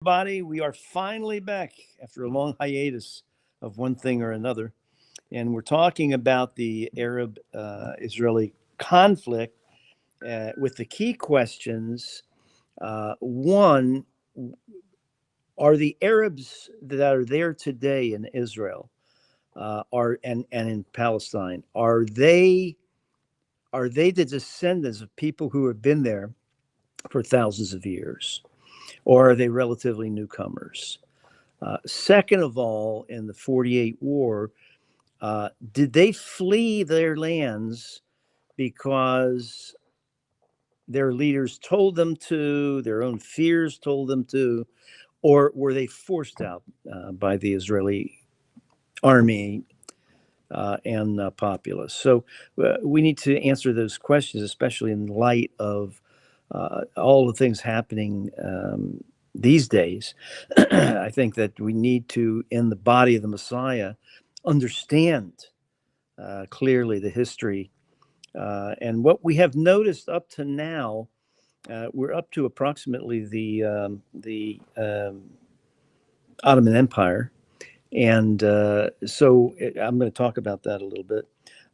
Everybody, we are finally back after a long hiatus of one thing or another. And we're talking about the Arab Israeli conflict with the key questions. One, are the Arabs that are there today in Israel and in Palestine, are they the descendants of people who have been there for thousands of years? Or are they relatively newcomers? Second of all, in the 48 war, did they flee their lands because their leaders told them to, their own fears told them to, or were they forced out by the Israeli army and populace? So we need to answer those questions, especially in light of all the things happening these days. I think that we need to, in the body of the Messiah, understand clearly the history. And what we have noticed up to now, we're up to approximately the Ottoman Empire. And I'm going to talk about that a little bit.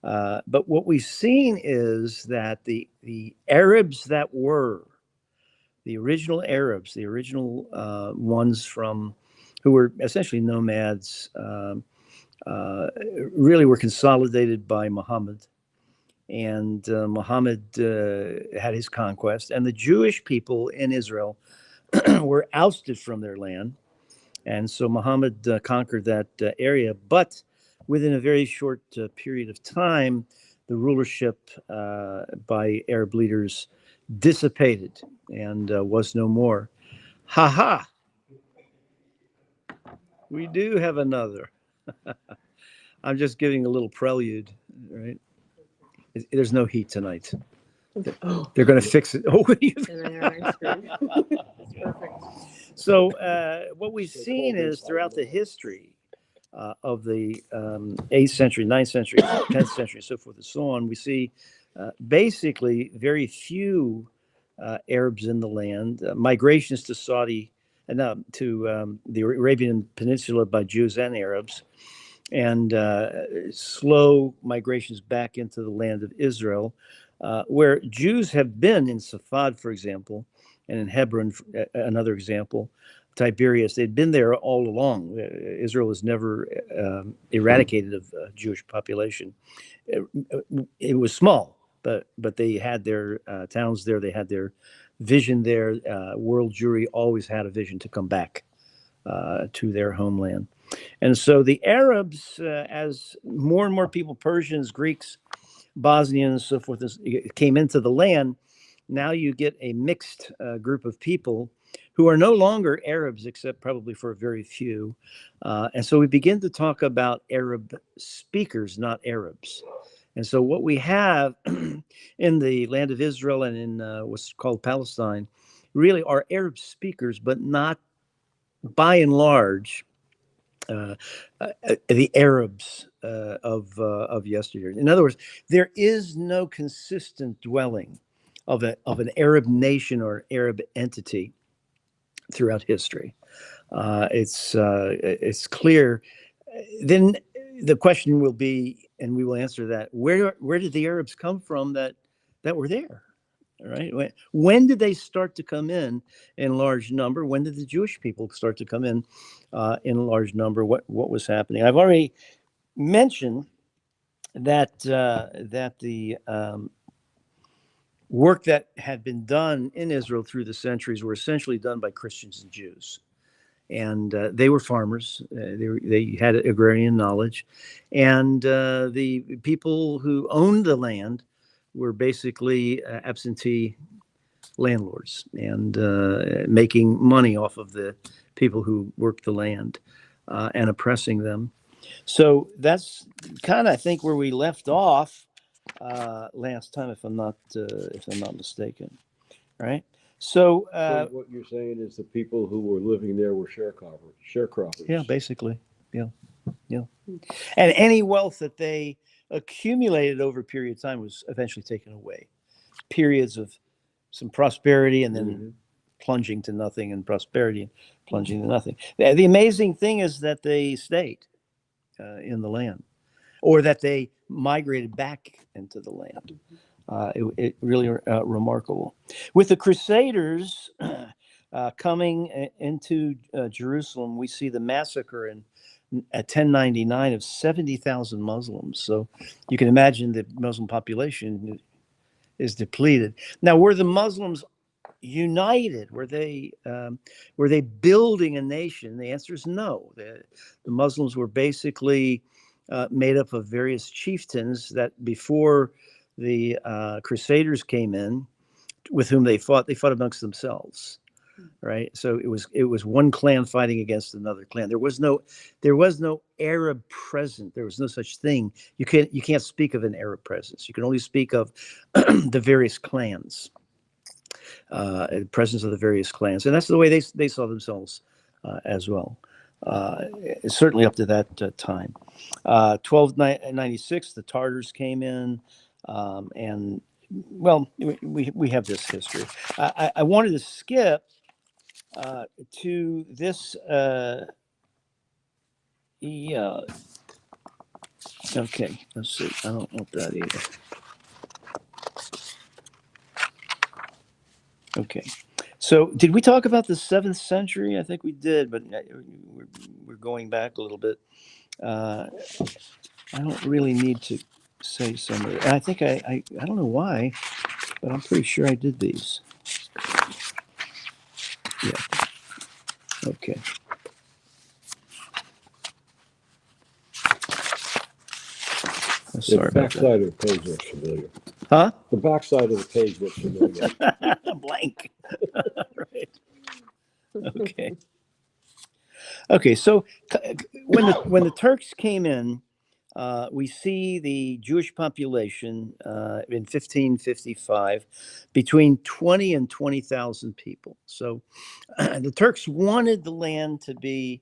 But what we've seen is that the Arabs that were the original Arabs, the original ones from who were essentially nomads, really were consolidated by Muhammad. And Muhammad had his conquest, and the Jewish people in Israel were ousted from their land. And so Muhammad conquered that area. But within a very short period of time, the rulership by Arab leaders dissipated and was no more. Ha ha! We do have another. I'm just giving a little prelude, right? There's no heat tonight. They're going to fix it. Oh, so what we've seen is throughout the history of the 8th century, 9th century, 10th century, so forth and so on, we see basically very few Arabs in the land, migrations to Saudi and to the Arabian Peninsula by Jews and Arabs, and slow migrations back into the land of Israel, where Jews have been in Safad, for example, and in Hebron, another example, Tiberias. They'd been there all along. Israel was never eradicated of Jewish population. It was small, but they had their towns there. They had their vision there. World Jewry always had a vision to come back to their homeland. And so the Arabs, as more and more people, Persians, Greeks, Bosnians, so forth, came into the land, now you get a mixed group of people who are no longer Arabs, except probably for a very few. And so we begin to talk about Arab speakers, not Arabs. And so what we have in the land of Israel and in what's called Palestine really are Arab speakers, but not by and large the Arabs of yesteryear. In other words, there is no consistent dwelling of an Arab nation or Arab entity throughout history. It's clear. Then the question will be, and we will answer that: where did the Arabs come from that were there? Right? When did they start to come in large number? When did the Jewish people start to come in large number? What was happening? I've already mentioned that the work that had been done in Israel through the centuries were essentially done by Christians and Jews. And they were farmers. They had agrarian knowledge. And the people who owned the land were basically absentee landlords and making money off of the people who worked the land and oppressing them. So that's kind of, I think, where we left off last time, if I'm not mistaken, right? So what you're saying is the people who were living there were sharecroppers. Yeah, basically, yeah. And any wealth that they accumulated over a period of time was eventually taken away. Periods of some prosperity and then plunging to nothing, and prosperity and plunging to nothing. The amazing thing is that they stayed in the land, or that they migrated back into the land. It really remarkable. With the Crusaders coming into Jerusalem, we see the massacre at 1099 of 70,000 Muslims. So you can imagine the Muslim population is depleted. Now, were the Muslims united? Were they building a nation? The answer is no. The Muslims were basically made up of various chieftains that before the Crusaders came in, with whom they fought amongst themselves, right? So it was one clan fighting against another clan. There was no Arab presence. There was no such thing. You can't speak of an Arab presence. You can only speak of the various clans, presence of the various clans, and that's the way they saw themselves as well. Certainly up to that time. 1296, the Tartars came in, and well, we have this history. I wanted to skip to this. Yeah. Okay. Let's see. I don't want that either. Okay. So, did we talk about the 7th century? I think we did, but we're going back a little bit. I don't really need to say some of it. I think I don't know why, but I'm pretty sure I did these. Yeah. Okay. I'm The sorry about that. backside of the page looks familiar. Huh? The backside of the page looks familiar. Blank. Right. Okay. Okay. So when the Turks came in, we see the Jewish population in 1555 between 20 and 20,000 people. So the Turks wanted the land to be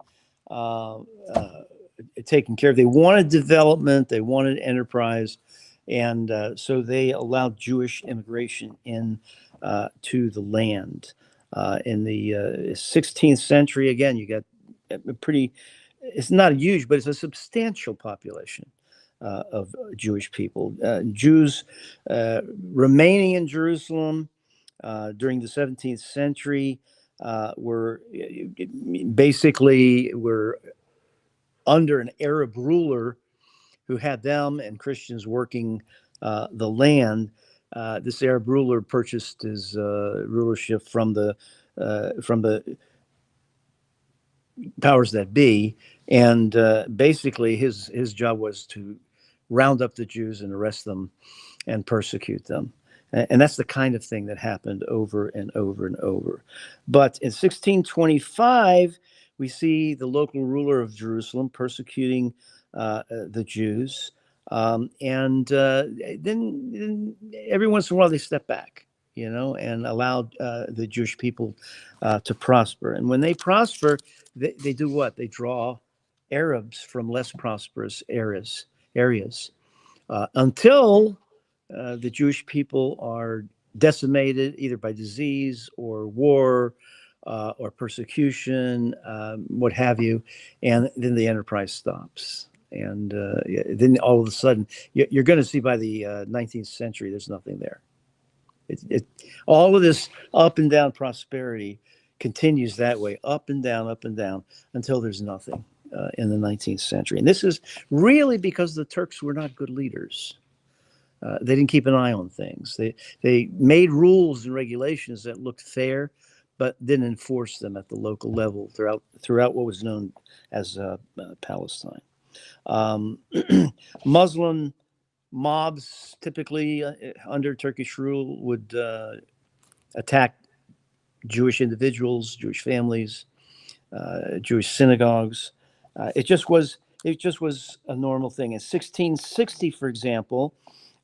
taken care of. They wanted development. They wanted enterprise. And so they allowed Jewish immigration in to the land. In the 16th century, again, you got a pretty, it's not huge, but it's a substantial population of Jewish people. Jews remaining in Jerusalem during the 17th century were under an Arab ruler who had them and Christians working the land. This Arab ruler purchased his rulership from the powers that be, and basically his job was to round up the Jews and arrest them and persecute them. And that's the kind of thing that happened over and over and over. But in 1625, we see the local ruler of Jerusalem persecuting the Jews. And then every once in a while they step back, and allowed the Jewish people to prosper. And when they prosper, they do what? They draw Arabs from less prosperous areas until the Jewish people are decimated either by disease or war or persecution, what have you, and then the enterprise stops. And then all of a sudden, you're going to see by the 19th century, there's nothing there. All of this up and down prosperity continues that way, up and down, until there's nothing in the 19th century. And this is really because the Turks were not good leaders. They didn't keep an eye on things. They made rules and regulations that looked fair, but didn't enforce them at the local level throughout what was known as Palestine. Muslim mobs, typically under Turkish rule, would attack Jewish individuals, Jewish families, Jewish synagogues. It just was a normal thing. In 1660, for example,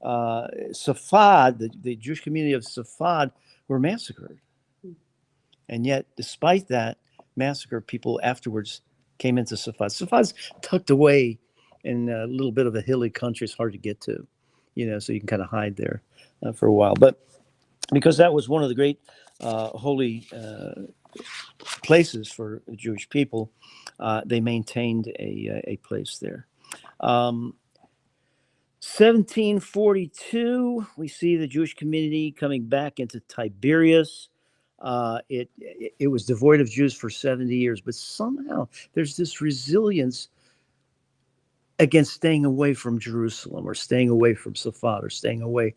Safad, the Jewish community of Safad, were massacred. And yet, despite that massacre, people afterwards came into Safad. Safad's tucked away in a little bit of a hilly country. It's hard to get to, so you can kind of hide there for a while. But because that was one of the great holy places for the Jewish people, they maintained a place there. 1742, we see the Jewish community coming back into Tiberias. It was devoid of Jews for 70 years, but somehow there's this resilience against staying away from Jerusalem, or staying away from Safad, or staying away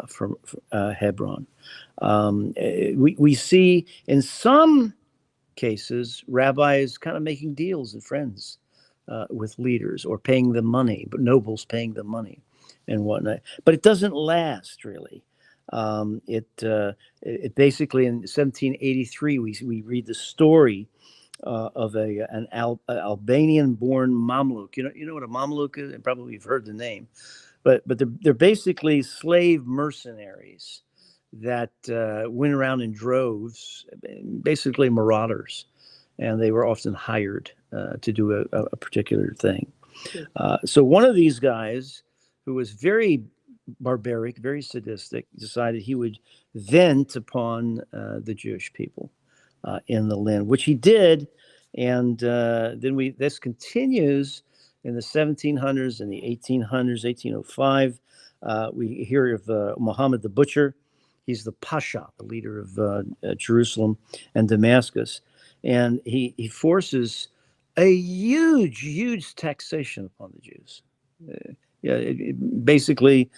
from Hebron. We see in some cases rabbis kind of making deals and friends with leaders, or paying them money, but nobles paying them money and whatnot. But it doesn't last, really. It basically, in 1783, we read the story of an Albanian-born Mamluk. You know what a Mamluk is, and probably you've heard the name, but they're basically slave mercenaries that went around in droves, basically marauders, and they were often hired to do a particular thing. So one of these guys, who was very barbaric, very sadistic, decided he would vent upon the Jewish people in the land, which he did. And then this continues in the 1700s and the 1800s, 1805. We hear of Muhammad the Butcher. He's the Pasha, the leader of Jerusalem and Damascus. And he forces a huge taxation upon the Jews. It basically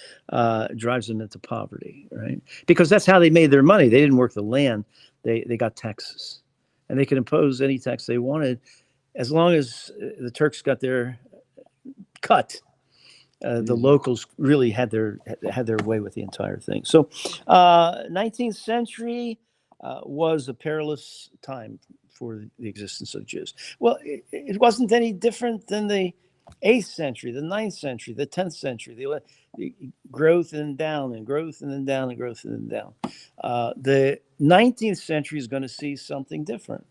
drives them into poverty, right? Because that's how they made their money. They didn't work the land. They got taxes. And they could impose any tax they wanted as long as the Turks got their cut. The locals really had their way with the entire thing. So 19th century was a perilous time for the existence of Jews. Well, it wasn't any different than the 8th century, the 9th century, the 10th century, the growth and down and growth and then down and growth and then down. The 19th century is going to see something different.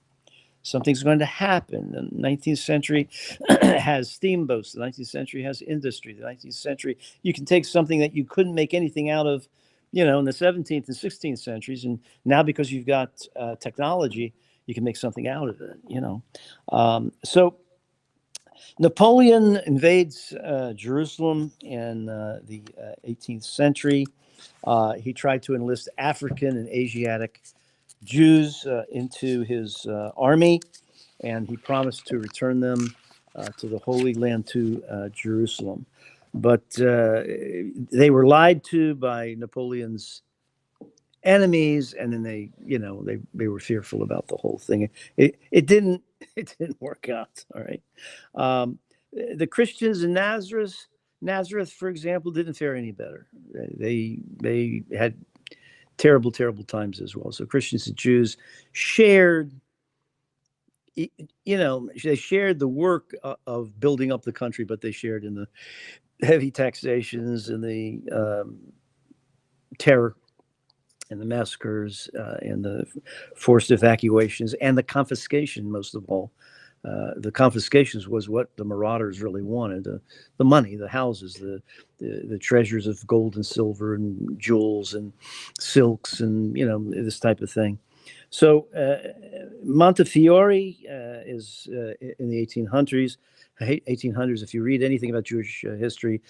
Something's going to happen. The 19th century has steamboats. The 19th century has industry. The 19th century, you can take something that you couldn't make anything out of, in the 17th and 16th centuries, and now because you've got technology, you can make something out of it. So Napoleon invades Jerusalem in the 18th century. He tried to enlist African and Asiatic Jews into his army, and he promised to return them to the Holy Land, to Jerusalem. But they were lied to by Napoleon's enemies, and then they were fearful about the whole thing. It didn't work out. All right. The Christians in Nazareth, for example, didn't fare any better. They had terrible times as well. So Christians and Jews shared, they shared the work of building up the country, but they shared in the heavy taxations and the terror and the massacres and the forced evacuations and the confiscation, most of all. The confiscations was what the marauders really wanted: the money, the houses, the treasures of gold and silver and jewels and silks and this type of thing. So Montefiore is in the 1800s. If you read anything about Jewish history,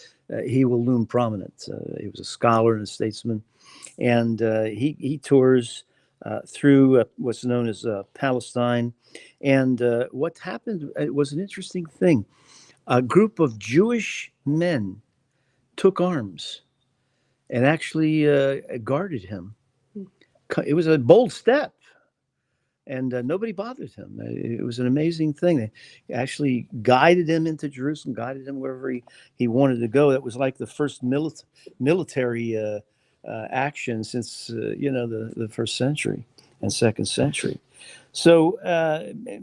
he will loom prominent. He was a scholar and a statesman, and he tours through what's known as Palestine. And what happened, it was an interesting thing. A group of Jewish men took arms and actually guarded him. It was a bold step, and nobody bothered him. It was an amazing thing. They actually guided him into Jerusalem, guided him wherever he wanted to go. That was like the first military action since the first century and second century. So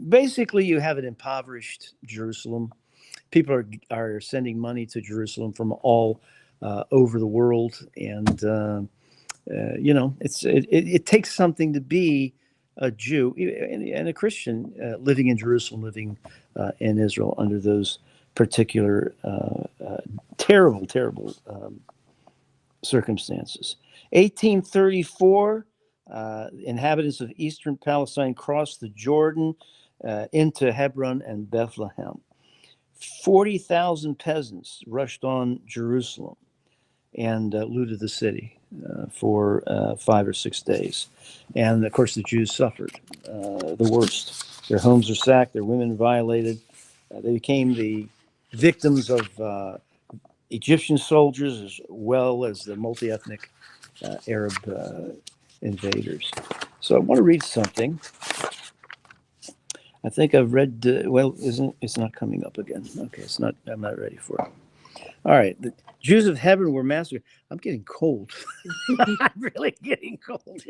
basically, you have an impoverished Jerusalem. People are sending money to Jerusalem from all over the world, and it takes something to be a Jew and a Christian living in Jerusalem, living in Israel under those particular terrible circumstances. 1834, inhabitants of eastern Palestine crossed the Jordan into Hebron and Bethlehem. 40,000 peasants rushed on Jerusalem and looted the city for 5 or 6 days. And of course, the Jews suffered the worst. Their homes were sacked, their women violated. They became the victims of Egyptian soldiers as well as the multi-ethnic Arab invaders. So I want to read something. I think I've read, it's not coming up again. Okay, I'm not ready for it. All right, the Jews of Hebron were massacred. I'm getting cold. I'm really getting cold.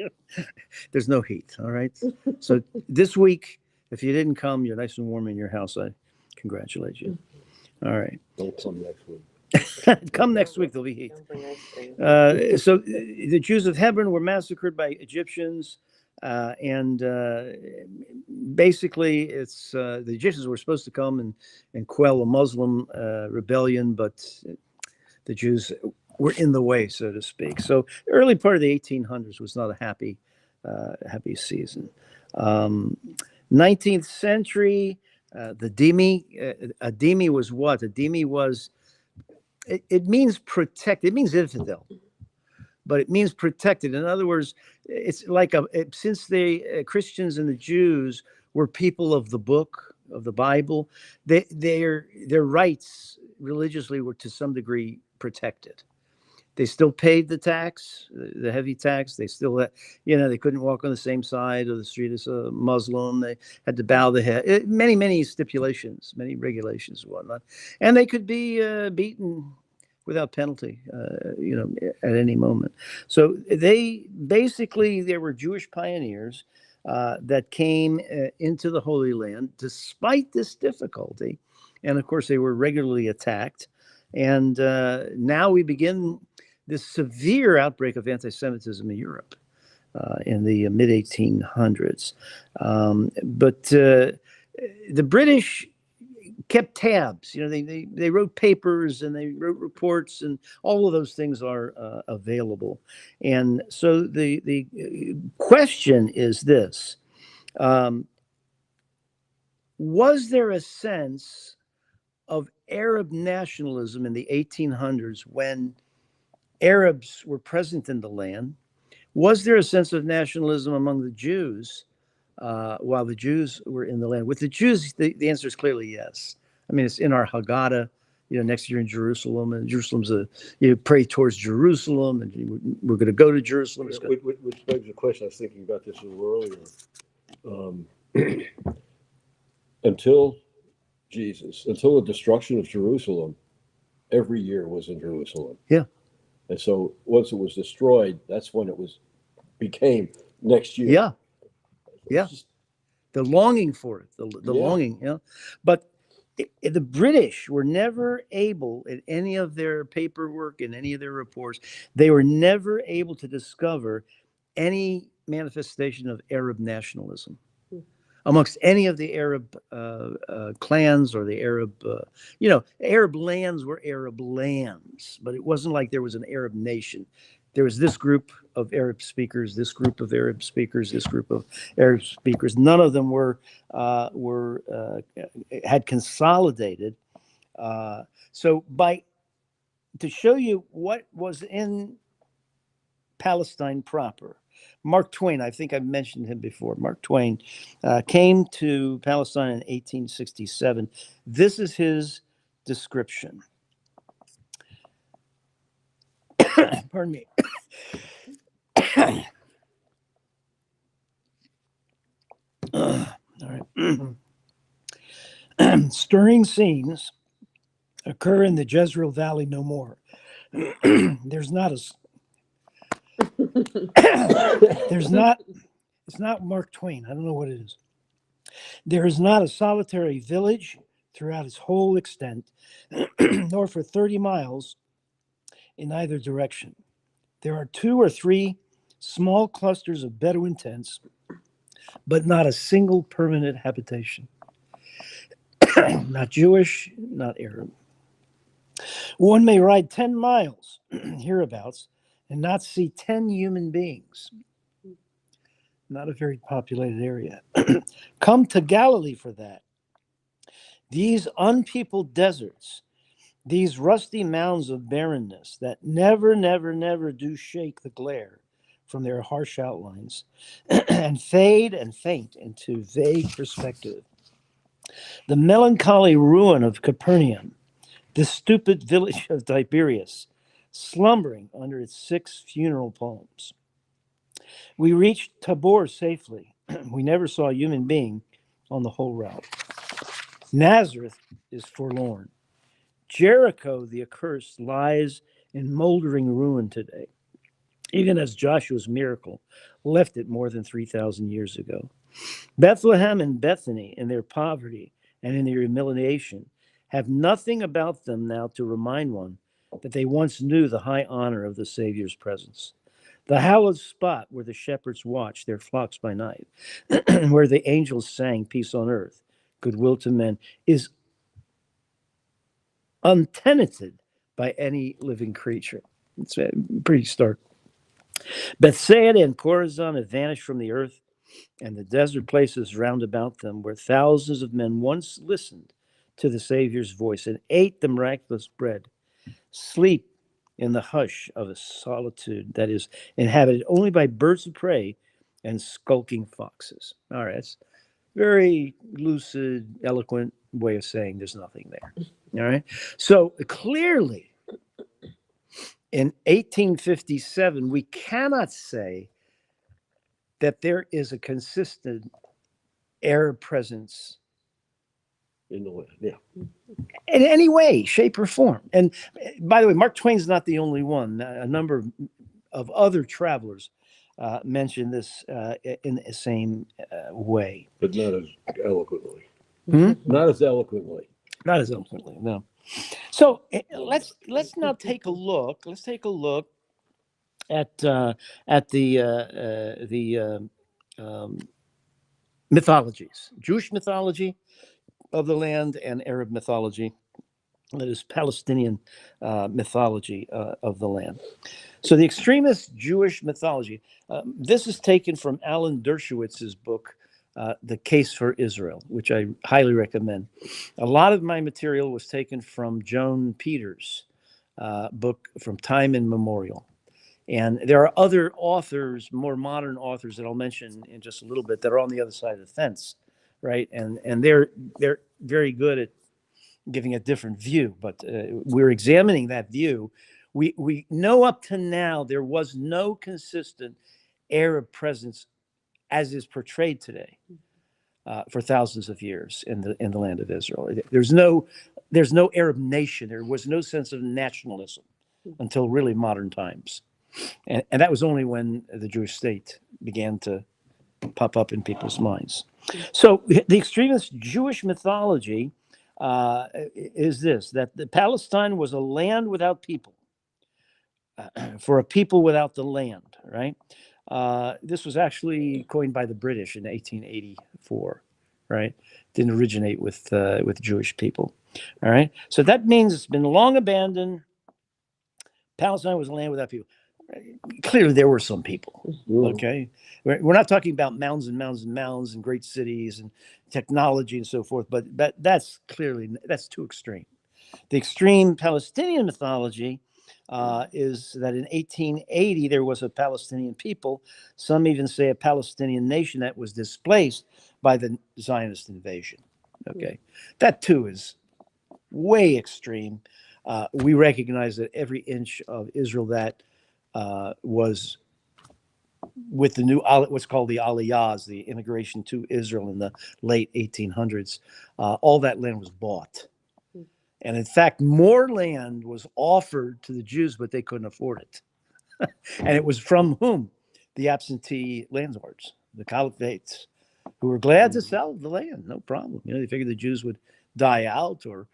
There's no heat, all right? So this week, if you didn't come, you're nice and warm in your house. I congratulate you. All right. Don't come next week. Come next week, there'll be heat. So the Jews of Hebron were massacred by Egyptians. And basically, it's the Egyptians were supposed to come and quell a Muslim rebellion, but the Jews were in the way, so to speak. So the early part of the 1800s was not a happy season. 19th century, the dhimmi. A dhimmi was what? A dhimmi was. It means protect. It means infidel. But it means protected. In other words, it's like since the Christians and the Jews were people of the book of the Bible, their rights religiously were to some degree protected. They still paid the tax, the heavy tax. They still, they couldn't walk on the same side of the street as a Muslim. They had to bow the head. Many stipulations, many regulations and whatnot. And they could be beaten without penalty, at any moment. So there were Jewish pioneers that came into the Holy Land despite this difficulty. And of course, they were regularly attacked. And now we begin this severe outbreak of anti-Semitism in Europe in the mid-1800s. But the British kept tabs. They wrote papers and they wrote reports, and all of those things are available. And so the question is this: was there a sense of Arab nationalism in the 1800s when Arabs were present in the land? Was there a sense of nationalism among the Jews while the Jews were in the land? With the Jews, the answer is clearly yes. I mean, it's in our Haggadah, next year in Jerusalem, and Jerusalem's you pray towards Jerusalem, and we're going to go to Jerusalem. Which begs the question. I was thinking about this a little earlier. Until the destruction of Jerusalem, every year was in Jerusalem. Yeah. And so once it was destroyed, that's when it became next year. Yeah. Yeah. The longing for it, the longing, But the British were never able, in any of their paperwork and any of their reports, they were never able to discover any manifestation of Arab nationalism amongst any of the Arab clans or the Arab, Arab lands were Arab lands, but it wasn't like there was an Arab nation. There was this group of Arab speakers, this group of Arab speakers, this group of Arab speakers. None of them had consolidated. So to show you what was in Palestine proper, Mark Twain, I think I've mentioned him before. Mark Twain came to Palestine in 1867. This is his description. Pardon me. All right. Stirring scenes occur in the Jezreel Valley no more. It's not Mark Twain. I don't know what it is. There is not a solitary village throughout its whole extent, nor for 30 miles in either direction. There are 2 or 3 small clusters of Bedouin tents, but not a single permanent habitation. Not Jewish, not Arab. One may ride 10 miles hereabouts and not see 10 human beings. not a very populated area. Come to Galilee for that. These unpeopled deserts, these rusty mounds of barrenness that never, never, never do shake the glare from their harsh outlines and fade and faint into vague perspective. The melancholy ruin of Capernaum, the stupid village of Tiberias, slumbering under its 6 funeral palms. We reached Tabor safely. We never saw a human being on the whole route. Nazareth is forlorn. Jericho, the accursed, lies in moldering ruin today, even as Joshua's miracle left it more than 3,000 years ago. Bethlehem and Bethany, in their poverty and in their humiliation, have nothing about them now to remind one that they once knew the high honor of the Savior's presence. The hallowed spot where the shepherds watched their flocks by night, where the angels sang peace on earth, goodwill to men, is untenanted by any living creature. It's pretty stark. Bethsaida and Chorazin have vanished from the earth, and the desert places round about them, where thousands of men once listened to the Savior's voice and ate the miraculous bread, sleep in the hush of a solitude that is inhabited only by birds of prey and skulking foxes. All right, that's very lucid, eloquent way of saying there's nothing there. All right, so clearly in 1857, we cannot say that there is a consistent Arab presence In the land, yeah. in any way, shape, or form. And by the way, Mark Twain's not the only one. A number of other travelers mention this in the same way. But not as eloquently. Hmm? Not as eloquently. Not as eloquently, no. So let's now take a look. Let's take a look at the mythologies, Jewish mythology of the land and Arab mythology, that is Palestinian mythology of the land. So the extremist Jewish mythology, this is taken from Alan Dershowitz's book, The Case for Israel, which I highly recommend. A lot of my material was taken from Joan Peters' book, From Time Immemorial. And there are other authors, more modern authors that I'll mention in just a little bit, that are on the other side of the fence, right? And they're very good at giving a different view, but we're examining that view. We know up to now there was no consistent Arab presence as is portrayed today for thousands of years in the land of Israel. There's no Arab nation. There was no sense of nationalism until really modern times. And that was only when the Jewish state began to pop up in people's minds. So the extremist Jewish mythology is this, that the Palestine was a land without people, for a people without the land, right? This was actually coined by the British in 1884, right? Didn't originate with Jewish people, all right? So that means it's been long abandoned. Palestine was a land without people. Clearly, there were some people. Okay, we're not talking about mounds and mounds and mounds and great cities and technology and so forth. But that's too extreme. The extreme Palestinian mythology is that in 1880 there was a Palestinian people. Some even say a Palestinian nation that was displaced by the Zionist invasion. Okay, that too is way extreme. We recognize that every inch of Israel that was with the new, what's called the Aliyahs, the immigration to Israel in the late 1800s, all that land was bought. And in fact, more land was offered to the Jews, but they couldn't afford it. And it was from whom? The absentee landlords, the caliphates, who were glad to sell the land, no problem. They figured the Jews would die out, or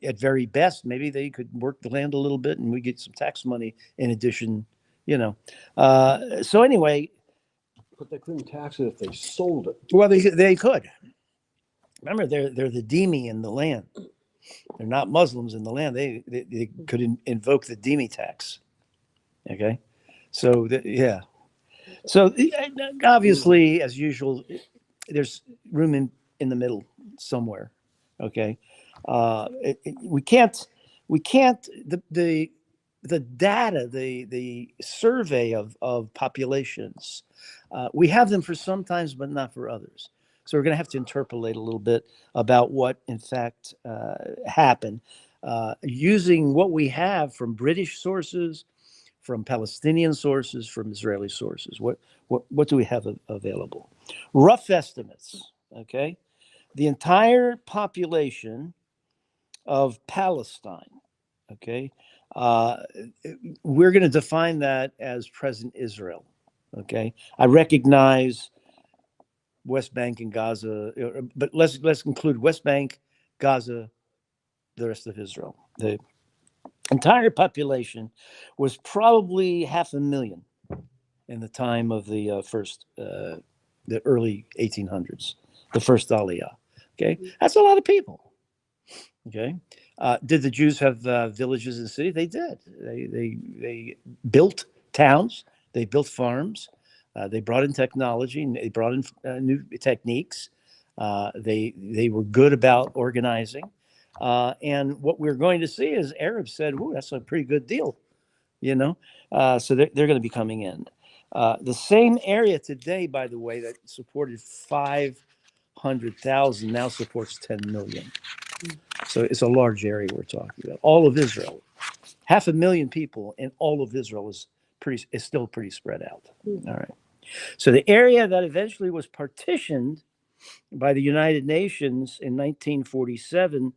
at very best, maybe they could work the land a little bit and we get some tax money in addition, So anyway. But they couldn't tax it if they sold it. Well, they could. Remember, they're the dhimmi in the land. They're not Muslims in the land. They could invoke the dhimmi tax. Okay. So, yeah. So obviously, as usual, there's room in the middle somewhere. Okay, we can't the data, the survey of populations, we have them for some times, but not for others. So we're going to have to interpolate a little bit about what in fact happened, using what we have from British sources, from Palestinian sources, from Israeli sources. What do we have available? Rough estimates. Okay, the entire population of Palestine. Okay, uh, we're going to define that as present Israel. Okay, I recognize West Bank and Gaza, but let's include West Bank, Gaza, the rest of Israel. The entire population was probably 500,000 in the time of the the early 1800s, the first Aliyah. Okay, that's a lot of people. Okay, did the Jews have villages and cities? They did. They built towns. They built farms. They brought in technology. And they brought in new techniques. They were good about organizing. And what we're going to see is Arabs said, "Ooh, that's a pretty good deal," you know. So they're going to be coming in. The same area today, by the way, that supported 500,000 now supports 10 million. So it's a large area we're talking about. All of Israel, 500,000 people in all of Israel is still pretty spread out. All right. So the area that eventually was partitioned by the United Nations in 1947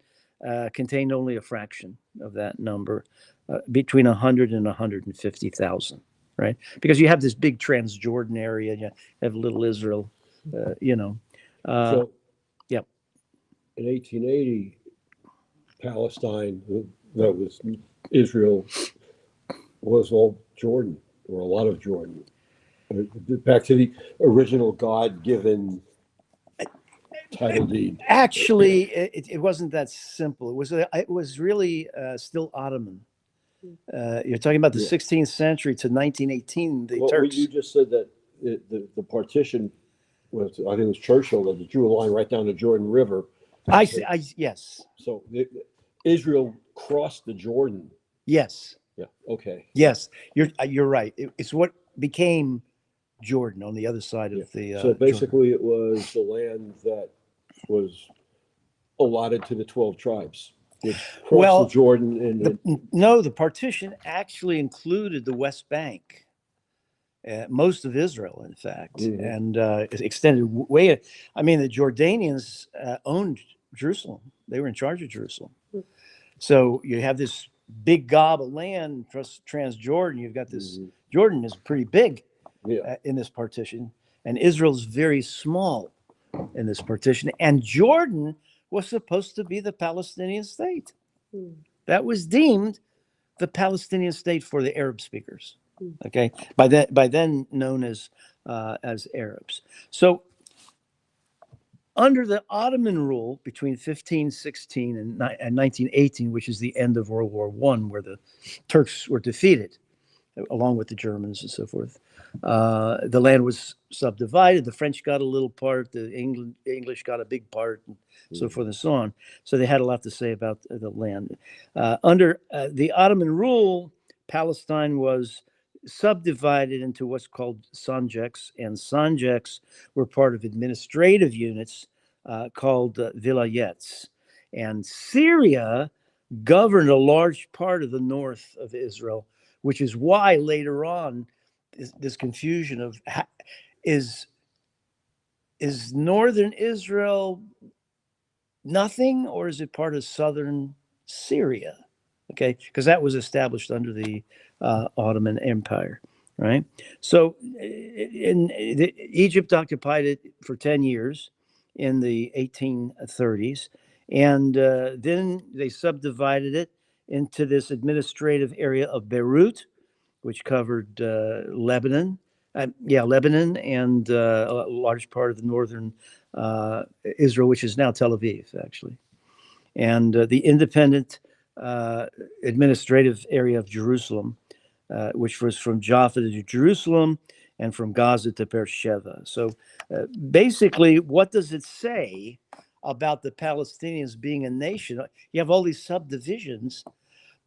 contained only a fraction of that number, between 100 and 150,000, right? Because you have this big Transjordan area, you have little Israel, you know. So, yep. in 1880, Palestine, that was Israel, was all Jordan, or a lot of Jordan. Back to the original God-given title deed. Actually, it wasn't that simple. It was really still Ottoman. You're talking about the 16th century to 1918. The Turks. You just said that the partition was, I think it was Churchill that drew a line right down the Jordan River. Yes. So Israel crossed the Jordan. Yes. Yeah. Okay. Yes, you're right. It's what became Jordan on the other side of the. So basically, it was the land that was allotted to the 12 tribes, which crossed the Jordan. No, the partition actually included the West Bank, most of Israel, in fact, and it extended way. I mean, the Jordanians owned Jerusalem; they were in charge of Jerusalem. So you have this big gob of land, Transjordan. You've got this. Jordan is pretty big in this partition, and Israel's very small in this partition. And Jordan was supposed to be the Palestinian state. That was deemed the Palestinian state for the Arab speakers. Okay, by then known as Arabs. So under the Ottoman rule between 1516 and 1918, which is the end of World War I, where the Turks were defeated, along with the Germans and so forth, the land was subdivided. The French got a little part, the English got a big part, and so forth and so on. So they had a lot to say about the land. Under the Ottoman rule, Palestine was subdivided into what's called sanjaks, and sanjaks were part of administrative units called vilayets. And Syria governed a large part of the north of Israel, which is why later on this confusion of is northern Israel nothing, or is it part of southern Syria? Okay, because that was established under the Ottoman Empire, right? So Egypt occupied it for 10 years in the 1830s, and then they subdivided it into this administrative area of Beirut, which covered Lebanon, and a large part of the northern Israel, which is now Tel Aviv, actually, and the independent administrative area of Jerusalem, which was from Jaffa to Jerusalem, and from Gaza to Beersheba. So basically, what does it say about the Palestinians being a nation? You have all these subdivisions,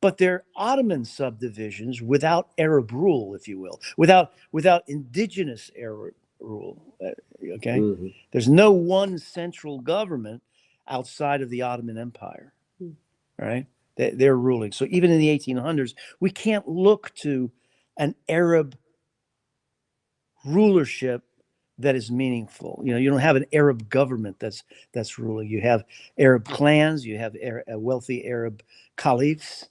but they're Ottoman subdivisions without Arab rule, if you will, without indigenous Arab rule. Okay, Mhm. there's no one central government outside of the Ottoman Empire, right? They're ruling. So even in the 1800s, we can't look to an Arab rulership that is meaningful. You don't have an Arab government that's ruling. You have Arab clans. You have wealthy Arab caliphs,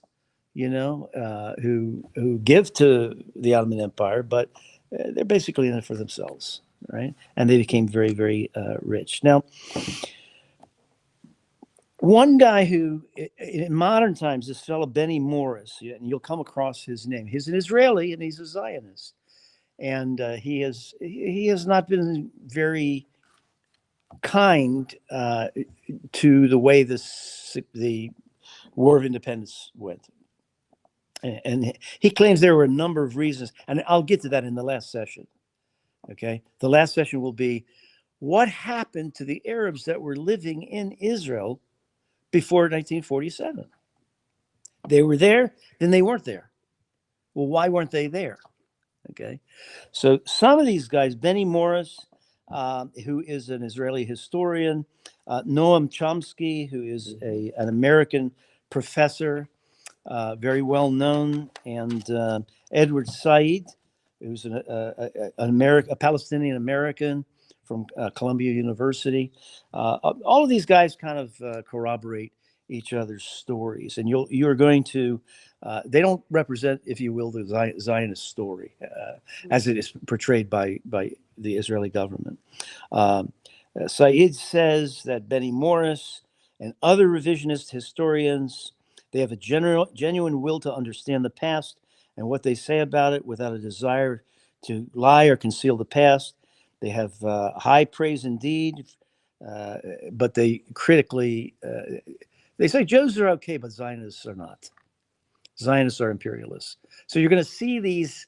who give to the Ottoman Empire, but they're basically in it for themselves, right? And they became very, very rich. Now, one guy who, in modern times, this fellow Benny Morris, and you'll come across his name. He's an Israeli and he's a Zionist, and he has not been very kind to the way the War of Independence went. And he claims there were a number of reasons, and I'll get to that in the last session. Okay, the last session will be what happened to the Arabs that were living in Israel before 1947. They were there, then they weren't there. Well, why weren't they there? Okay, so some of these guys, Benny Morris, who is an Israeli historian, Noam Chomsky, who is an American professor, very well known, and Edward Said, who's a Palestinian American from Columbia University. All of these guys kind of corroborate each other's stories, and you're going to. They don't represent, if you will, the Zionist story as it is portrayed by the Israeli government. Said says that Benny Morris and other revisionist historians, they have a genuine will to understand the past and what they say about it without a desire to lie or conceal the past. They have high praise indeed, but they critically, they say Jews are okay, but Zionists are not. Zionists are imperialists. So you're going to see these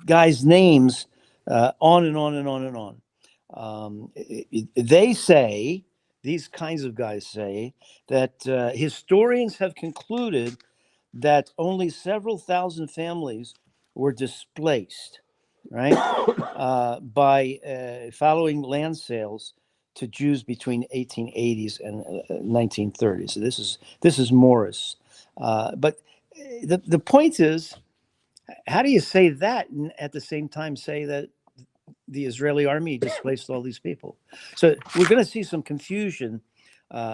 guys' names on and on and on and on. They say, these kinds of guys say, that historians have concluded that only several thousand families were displaced, right, by following land sales to Jews between 1880s and 1930s. So this is Morris, but the point is, how do you say that and at the same time say that the Israeli army displaced all these people? So we're going to see some confusion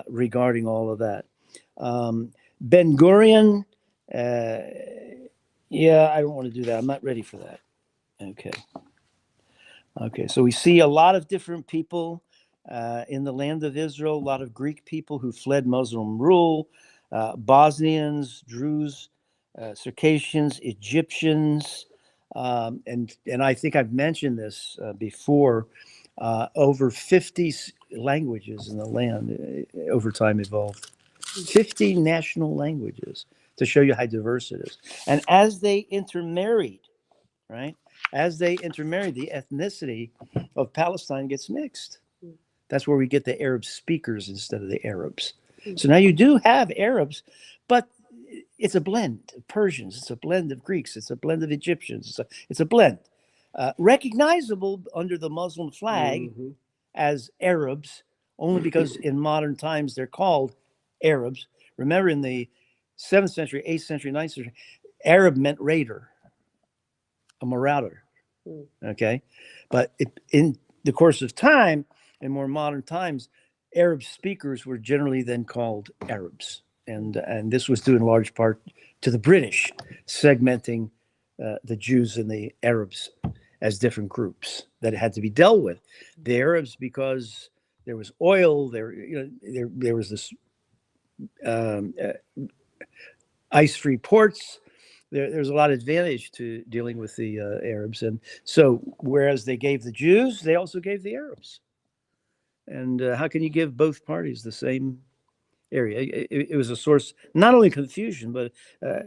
regarding all of that. Ben Gurion, yeah, I don't want to do that. I'm not ready for that. Okay. So we see a lot of different people in the land of Israel, a lot of Greek people who fled Muslim rule, Bosnians, Druze, Circassians, Egyptians, and I think I've mentioned this before. Over 50 languages in the land over time evolved. 50 national languages to show you how diverse it is. And as they intermarried, right? As they intermarried, the ethnicity of Palestine gets mixed. That's where we get the Arab speakers instead of the Arabs. So now you do have Arabs, but it's a blend of Persians, it's a blend of Greeks, it's a blend of Egyptians, it's a blend. Recognizable under the Muslim flag as Arabs, only because in modern times they're called Arabs. Remember, in the 7th century, 8th century, 9th century, Arab meant raider, a marauder. Okay, but in the course of time, in more modern times, Arab speakers were generally then called Arabs, and this was due in large part to the British segmenting the Jews and the Arabs as different groups that had to be dealt with. The Arabs, because there was oil, there was this ice-free ports. There's a lot of advantage to dealing with the Arabs, and so whereas they gave the Jews, they also gave the Arabs. And how can you give both parties the same area? It was a source not only confusion, but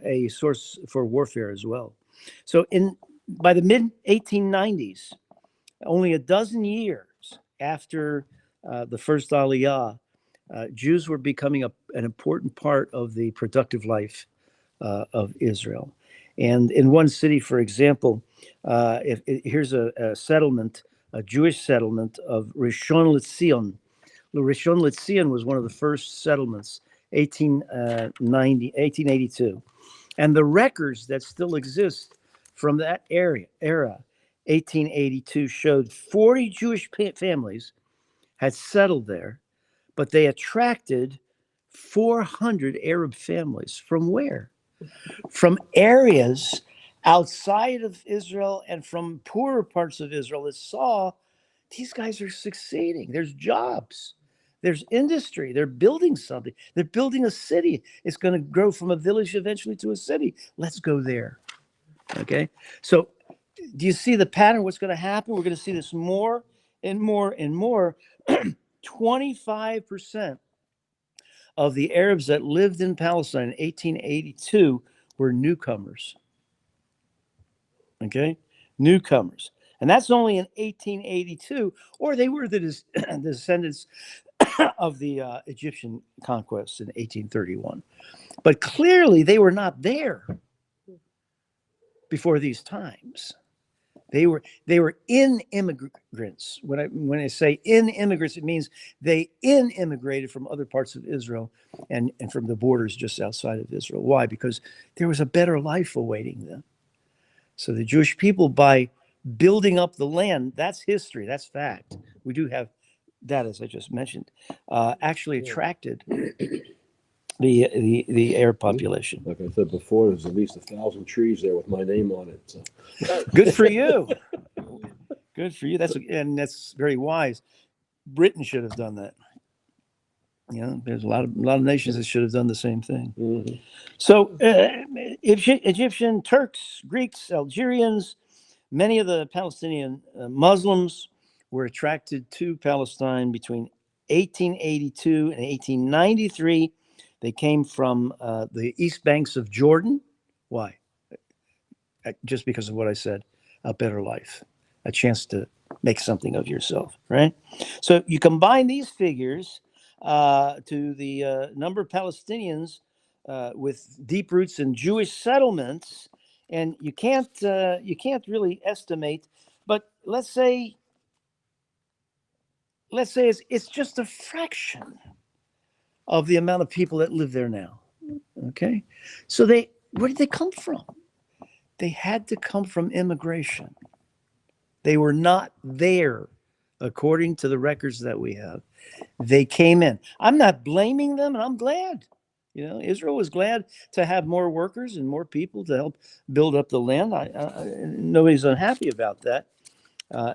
a source for warfare as well. So in by the mid 1890s, only a dozen years after the first Aliyah, Jews were becoming an important part of the productive life of Israel. And in one city, for example, here's a settlement, a Jewish settlement of Rishon LeZion. Rishon LeZion was one of the first settlements, 1882. And the records that still exist from that era, 1882, showed 40 Jewish families had settled there, but they attracted 400 Arab families. From where? From areas outside of Israel and from poorer parts of Israel that saw these guys are succeeding. There's jobs, there's industry, they're building something, they're building a city. It's going to grow from a village eventually to a city. Let's go there. Okay. So, do you see the pattern? What's going to happen? We're going to see this more and more and more. 25% of the Arabs that lived in Palestine in 1882 were newcomers. Okay, newcomers. And that's only in 1882, or they were the descendants of the Egyptian conquest in 1831. But clearly they were not there before these times. They were in immigrants. When I say in immigrants, it means they immigrated from other parts of Israel and from the borders just outside of Israel. Why? Because there was a better life awaiting them. So the Jewish people, by building up the land, that's history, that's fact. We do have that, as I just mentioned, actually attracted the Arab population. Like I said before, there's at least 1,000 trees there with my name on it. So. Good for you. Good for you. That's very wise. Britain should have done that. You know, there's a lot of nations that should have done the same thing. Mm-hmm. So, Egyptian, Turks, Greeks, Algerians, many of the Palestinian Muslims were attracted to Palestine between 1882 and 1893. They came from the east banks of Jordan. Why? Just because of what I said, a better life, a chance to make something of yourself, right? So you combine these figures to the number of Palestinians with deep roots in Jewish settlements, and you can't really estimate, but let's say it's just a fraction of the amount of people that live there now. Okay, so where did they come from? They had to come from immigration. They were not there, according to the records that we have. They came in. I'm not blaming them, and I'm glad. You know, Israel was glad to have more workers and more people to help build up the land. Nobody's unhappy about that,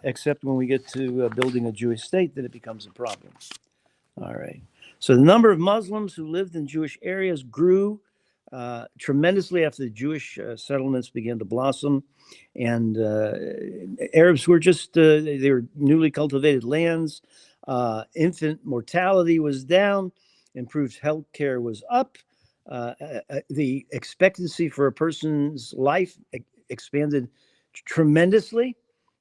except when we get to building a Jewish state, then it becomes a problem. All right. So the number of Muslims who lived in Jewish areas grew tremendously after the Jewish settlements began to blossom, and Arabs were just they were newly cultivated lands. Infant mortality was down, improved health care was up, the expectancy for a person's life expanded tremendously.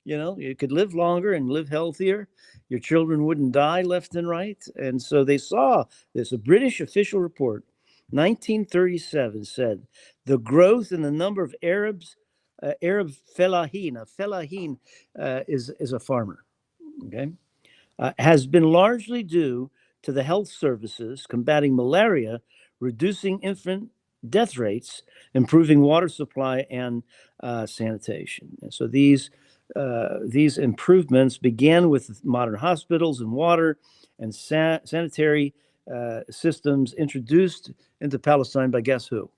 You know, you could live longer and live healthier. Your children wouldn't die left and right. And so they saw this. A British official report, 1937, said the growth in the number of Arab fellahin, a fellahin is a farmer, okay, has been largely due to the health services combating malaria, reducing infant death rates, improving water supply, and sanitation. And so these improvements began with modern hospitals and water and sanitary systems introduced into Palestine by guess who?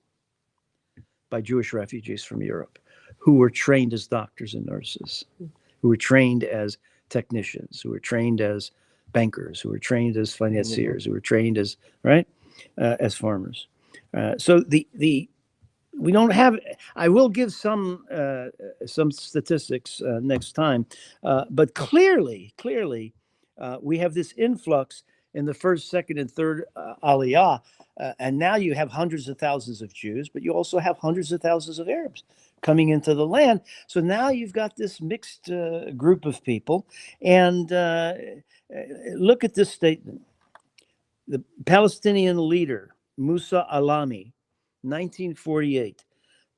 By Jewish refugees from Europe, who were trained as doctors and nurses, who were trained as technicians, who were trained as bankers, who were trained as financiers, who were trained as as farmers. So we don't have. I will give some statistics next time, but clearly, we have this influx in the first, second, and third Aliyah, and now you have hundreds of thousands of Jews, but you also have hundreds of thousands of Arabs coming into the land. So now you've got this mixed group of people. And look at this statement. The Palestinian leader, Musa Alami, 1948.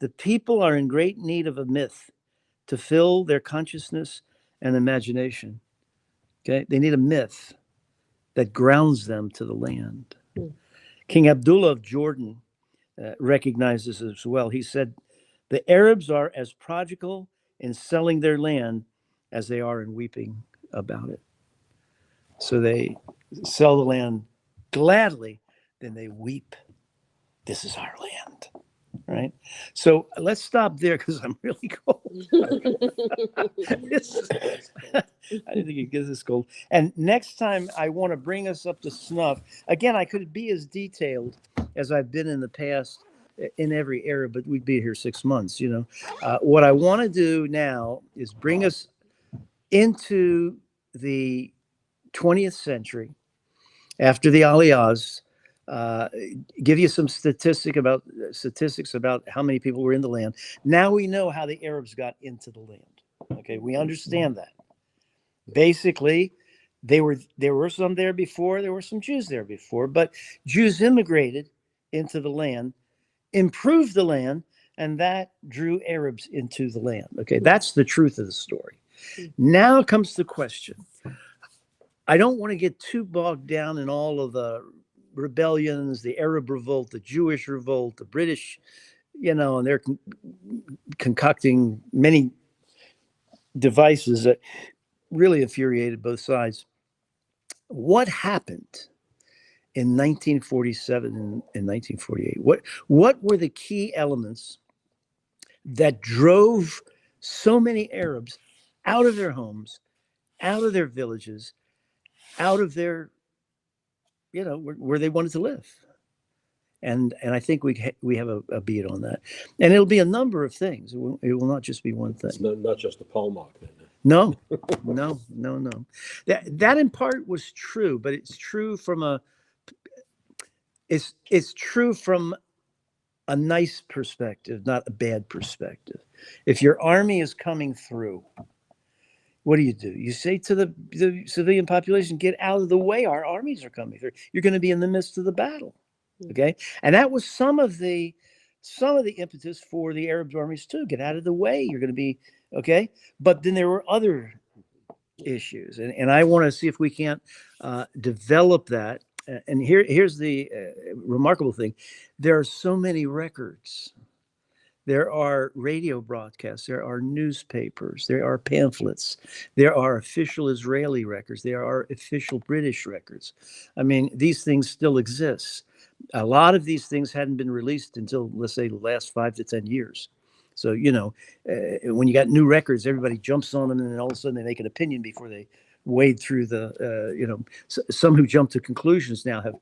The people are in great need of a myth to fill their consciousness and imagination. Okay, they need a myth that grounds them to the land. King Abdullah of Jordan recognizes this as well. He said, the Arabs are as prodigal in selling their land as they are in weeping about it. So they sell the land gladly, then they weep. This is our land, right? So let's stop there because I'm really cold. I didn't think you'd get this cold. And next time I want to bring us up to snuff. Again, I could be as detailed as I've been in the past in every era, but we'd be here 6 months, you know. What I want to do now is bring us into the 20th century after the Aliyahs, give you some statistics about how many people were in the land. Now we know how the Arabs got into the land. Okay, we understand that. Basically, there were some there before, there were some Jews there before, but Jews immigrated into the land, improved the land, and that drew Arabs into the land. Okay, that's the truth of the story. Now comes the question. I don't want to get too bogged down in all of the rebellions, the Arab revolt, the Jewish revolt, the British, you know, and they're concocting many devices that really infuriated both sides. What happened in 1947 and 1948? What were the key elements that drove so many Arabs out of their homes, out of their villages, out of their, you know, where they wanted to live? And I think we have a beat on that, and it'll be a number of things. It will not just be one thing. It's not just the Palmach. No. That in part was true, but it's true from it's true from a nice perspective, not a bad perspective. If your army is coming through, what do? You say to the civilian population, get out of the way. Our armies are coming through. You're going to be in the midst of the battle. Okay. And that was some of the impetus for the Arab armies too. Get out of the way. You're going to be okay. But then there were other issues. And I want to see if we can't develop that. And here's the remarkable thing. There are so many records. There are radio broadcasts, there are newspapers, there are pamphlets, there are official Israeli records, there are official British records. I mean, these things still exist. A lot of these things hadn't been released until, let's say, the last 5 to 10 years. So, you know, when you got new records, everybody jumps on them, and then all of a sudden they make an opinion before they wade through the, you know, some who jump to conclusions now have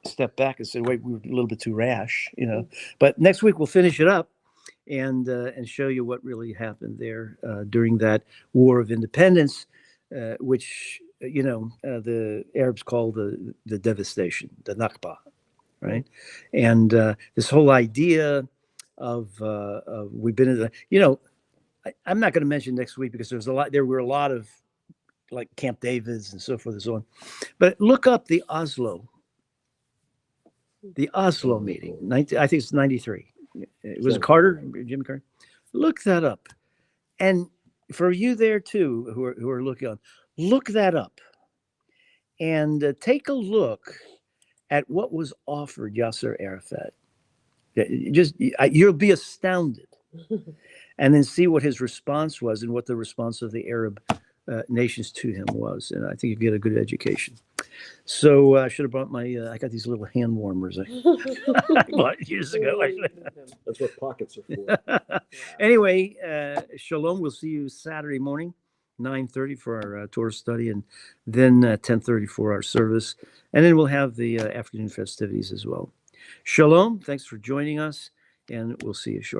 stepped back and said, wait, we were a little bit too rash, you know. But next week we'll finish it up and show you what really happened there during that War of Independence, which, you know, the Arabs call the devastation, the Nakba, right? And this whole idea of we've been in the, you know, I'm not going to mention next week because there were a lot of like Camp David's and so forth and so on. But look up the Oslo meeting. I think it's 93. It was Carter, Jimmy Carter. Look that up. And for you there too, who are looking on, look that up and take a look at what was offered Yasser Arafat. You'll be astounded. And then see what his response was and what the response of the Arab nations to him was. And I think you get a good education. So I should have brought I got these little hand warmers I bought years ago. That's what pockets are for. Anyway, shalom. We'll see you Saturday morning, 9:30 for our Torah study, and then 10:30 for our service. And then we'll have the afternoon festivities as well. Shalom. Thanks for joining us, and we'll see you shortly.